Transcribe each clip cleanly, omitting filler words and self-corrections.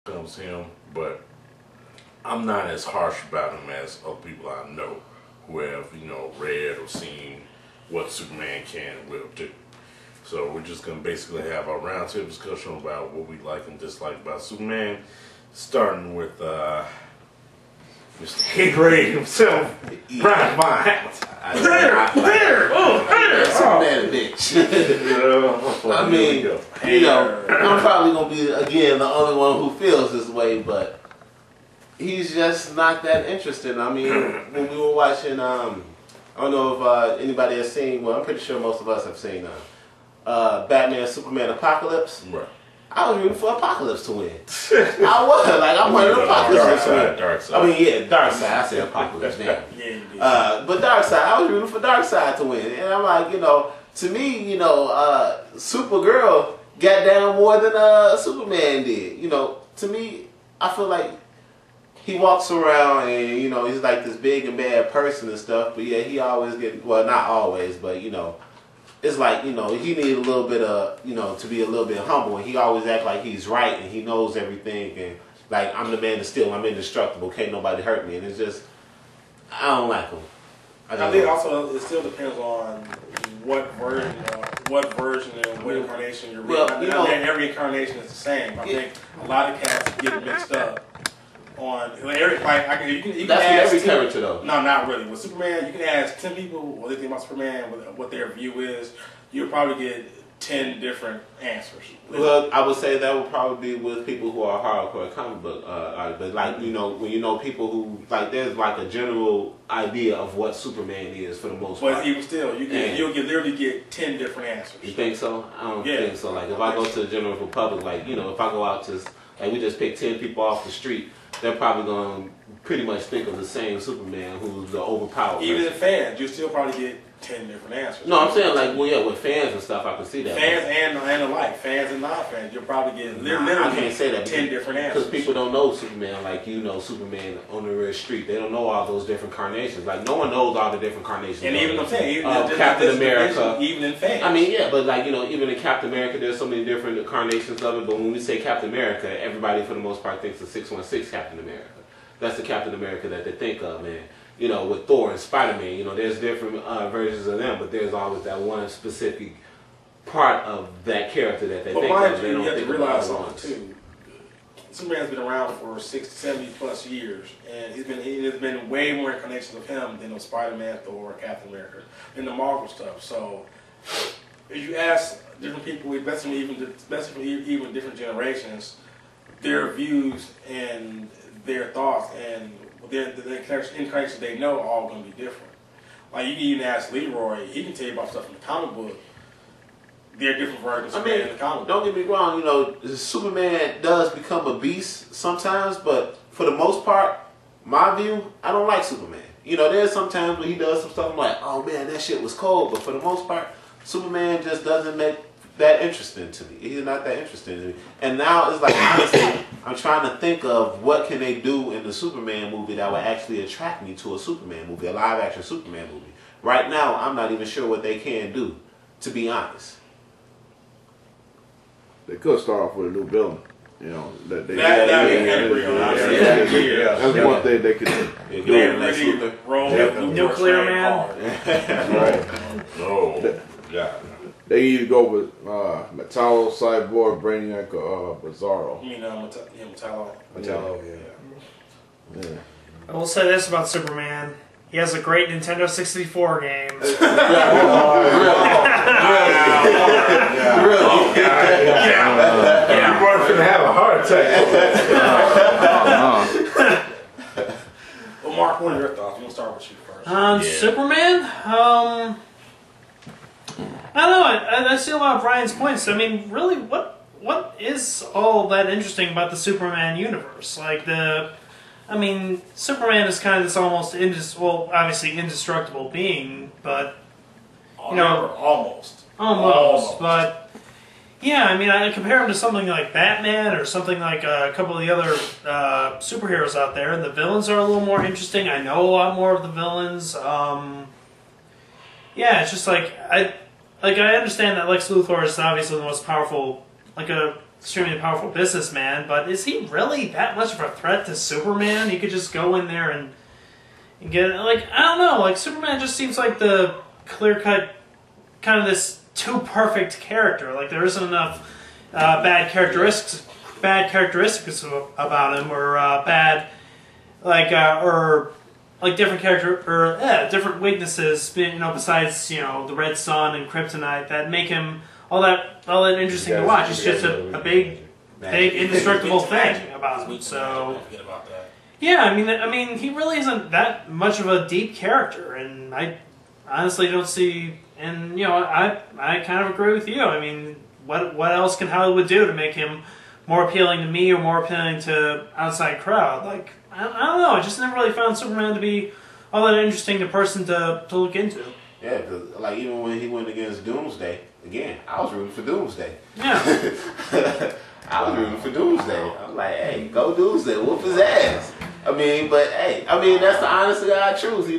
comes to him, but I'm not as harsh about him as other people I know who have, read or seen what Superman can and will do. So we're just going to basically have a roundtable discussion about what we like and dislike about Superman, starting with Mr. Haterade himself, Brian Vine. Superman a bitch. I mean, I'm probably going to be, again, the only one who feels this way, but he's just not that interesting. I mean, when we were watching, I don't know if anybody has seen, well, I'm pretty sure most of us have seen Batman Superman Apocalypse. Right. I was rooting for Apocalypse to win. I was. Like, I wanted Apocalypse to win. Darkseid. I mean, yeah, Darkseid. I said Apocalypse, damn. Yeah, you did. But Darkseid, I was rooting for Darkseid to win. And I'm like, to me, Supergirl got down more than Superman did. To me, I feel like he walks around and, he's like this big and bad person and stuff. But yeah, he always well, not always, but, it's like, he needs a little bit of, to be a little bit humble. And he always act like he's right and he knows everything. And like, I'm the man of steel. I'm indestructible. Can't nobody hurt me. And it's just, I don't like him. I think also it still depends on what version and what incarnation you're reading. Well, every incarnation is the same. I think a lot of cats get mixed up on every you can that's ask every character though. No, not really. With Superman, you can ask 10 people what they think about Superman, what their view is. You'll probably get 10 different answers. Well, I would say that would probably be with people who are hardcore comic book but like, when people who, like, there's like a general idea of what Superman is for the most part. But even still, you'll literally get 10 different answers. You think so? I don't think so. Like, if I go to the general public, like, if I go out to, like, we just pick 10 people off the street, they're probably going to pretty much think of the same Superman who's the overpowered Even person. in fans, you still probably get 10 different answers. No, I'm saying, like, well, yeah, with fans and stuff, I can see that. Fans and alike, fans and non-fans, you'll probably get literally I can't say that 10 different answers. because people don't know Superman like Superman on the real street. They don't know all those different carnations. Like, no one knows all the different carnations. And even I'm saying, Captain America, even in fans. I mean, yeah, but like even in Captain America, there's so many different incarnations of it. But when we say Captain America, everybody for the most part thinks of 616 Captain America. That's the Captain America that they think of, man. With Thor and Spider-Man, there's different versions of them, but there's always that one specific part of that character that they think of. They don't you have think to realize about it something too. Superman's been around for 60, 70 plus years, and there's been way more incarnations of him than of Spider-Man, Thor, or Captain America, in the Marvel stuff. So, if you ask different people, especially even different generations, their views and their thoughts and the incarnations they know are all going to be different. Like, you can even ask Leroy, he can tell you about stuff in the comic book. There are different versions of Superman in the comic book. Don't get me wrong, Superman does become a beast sometimes, but for the most part, my view, I don't like Superman. There's sometimes when he does some stuff, I'm like, oh man, that shit was cold, but for the most part, Superman just doesn't make that interesting to me. He's not that interesting to me. And now it's like, honestly, I'm trying to think of what can they do in the Superman movie that would actually attract me to a Superman movie, a live action Superman movie. Right now, I'm not even sure what they can do, to be honest. They could start off with a new building. That's one thing they could do. Nuclear Man. Right. No. Yeah. They either go with Metallo, Cyborg, Brainiac, or Bizarro. You mean Metallo? Metallo, yeah. I will say this about Superman. He has a great Nintendo 64 game. Really? You weren't finna have a heart attack. Well, Mark, what are your thoughts? We'll start with you first. Superman? I don't know. I see a lot of Brian's points. I mean, really, what is all that interesting about the Superman universe? Like, Superman is kind of this almost obviously indestructible being, but almost. But yeah, I compare him to something like Batman or something like a couple of the other superheroes out there, and the villains are a little more interesting. I know a lot more of the villains. Yeah, it's just like I understand that Lex Luthor is obviously the most powerful, like a extremely powerful businessman, but is he really that much of a threat to Superman? He could just go in there and get, like, I don't know, like, Superman just seems like the clear-cut, kind of this too perfect character. Like, there isn't enough bad characteristics about him, or different character, or different weaknesses, besides, the Red Sun and Kryptonite, that make him all that interesting to watch. It's just a big, indestructible thing about him. So, yeah, I mean, he really isn't that much of a deep character, and I honestly don't see. And I kind of agree with you. I mean, what else can Hollywood do to make him more appealing to me or more appealing to outside crowd? Like, I don't know. I just never really found Superman to be all that interesting a person to look into. Yeah, because like even when he went against Doomsday, again, I was rooting for Doomsday. Yeah. I was rooting for Doomsday. I was like, hey, go Doomsday, whoop his ass. I mean, but hey, that's the honest to God truth. I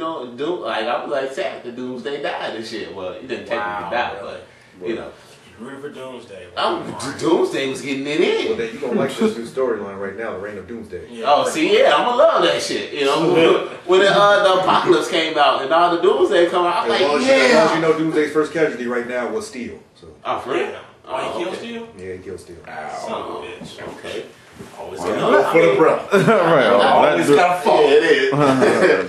was like, sad that Doomsday died and shit. Well, he didn't technically die, but Rooting for Doomsday. Doomsday was getting it in. Well, then you gonna like this new storyline right now, the Reign of Doomsday. Yeah, I'm gonna love that shit. When the Apocalypse came out and all the Doomsday come out, I'm like, As long as you know Doomsday's first casualty right now was Steel. So. Oh, for real? Oh, he killed Steel? Yeah, he killed Steel. Son of a bitch. Okay. Always Go for the breath. Right. Always got a fault. Yeah, it is.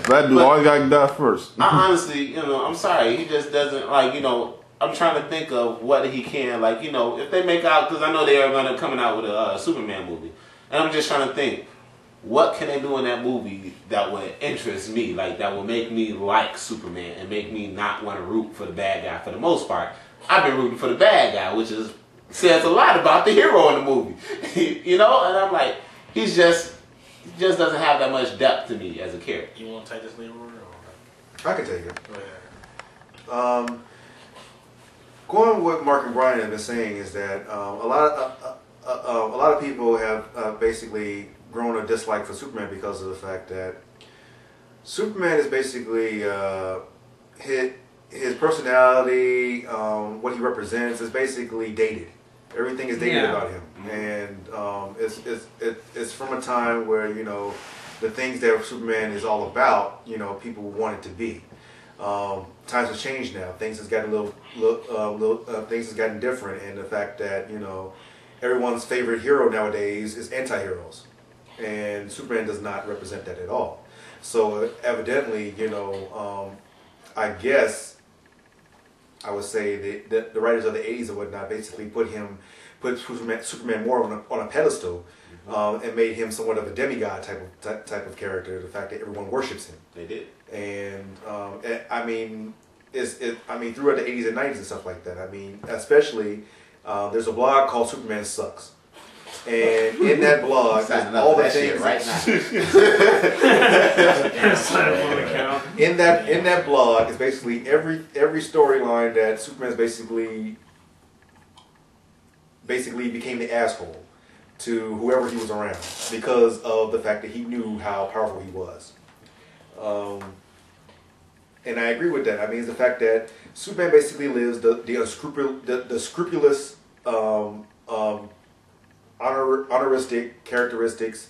That dude always got to die first. I honestly, I'm sorry. He just doesn't, I'm trying to think of what he can, if they make out, because I know they are going to coming out with a Superman movie. And I'm just trying to think, what can they do in that movie that would interest me, that would make me like Superman and make me not want to root for the bad guy for the most part. I've been rooting for the bad guy, which says a lot about the hero in the movie. And I'm like, he just doesn't have that much depth to me as a character. You want to take this Leroy? I can take it. Go ahead. Going with what Mark and Brian have been saying is that a lot of people have basically grown a dislike for Superman because of the fact that Superman is basically his personality, what he represents is basically dated. Everything is dated about him, and it's from a time where the things that Superman is all about, people want it to be. Times have changed now. Things has gotten things has gotten different, and the fact that everyone's favorite hero nowadays is anti-heroes, and Superman does not represent that at all. So evidently, I guess I would say that the writers of the '80s and whatnot basically put Superman more on a pedestal, and made him somewhat of a demigod type of character. The fact that everyone worships him. They did. And I mean, throughout the '80s and '90s and stuff like that. I mean, especially there's a blog called Superman Sucks, and in that blog, all the things right now. in that blog is basically every storyline that Superman's basically became the asshole to whoever he was around because of the fact that he knew how powerful he was. And I agree with that. I mean, it's the fact that Superman basically lives the scrupulous, honoristic characteristics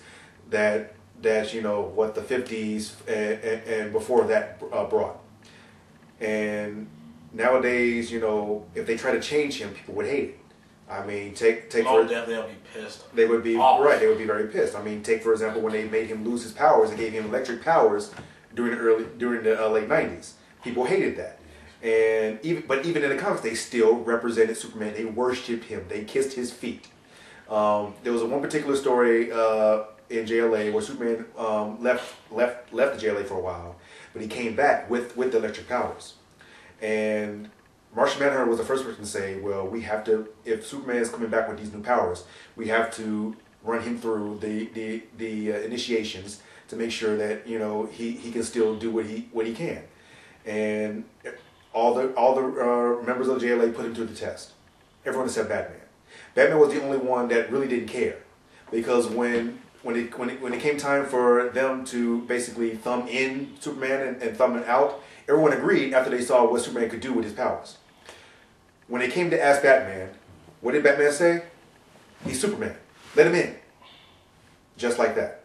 that what the 50s and before that brought. And nowadays, if they try to change him, people would hate it. I mean, take they'll be pissed. They would be right. They would be very pissed. I mean, take for example when they made him lose his powers and gave him electric powers during the late '90s. People hated that, and even in the comics, they still represented Superman. They worshipped him. They kissed his feet. There was one particular story in JLA where Superman left the JLA for a while, but he came back with the electric powers, and Martian Manhunter was the first person to say, well, we have to, if Superman is coming back with these new powers, we have to run him through the initiations to make sure that he can still do what he can. And all the members of the JLA put him to the test. Everyone except Batman. Batman was the only one that really didn't care, because when it came time for them to basically thumb in Superman and thumb him out, everyone agreed after they saw what Superman could do with his powers. When they came to ask Batman, what did Batman say? He's Superman. Let him in. Just like that.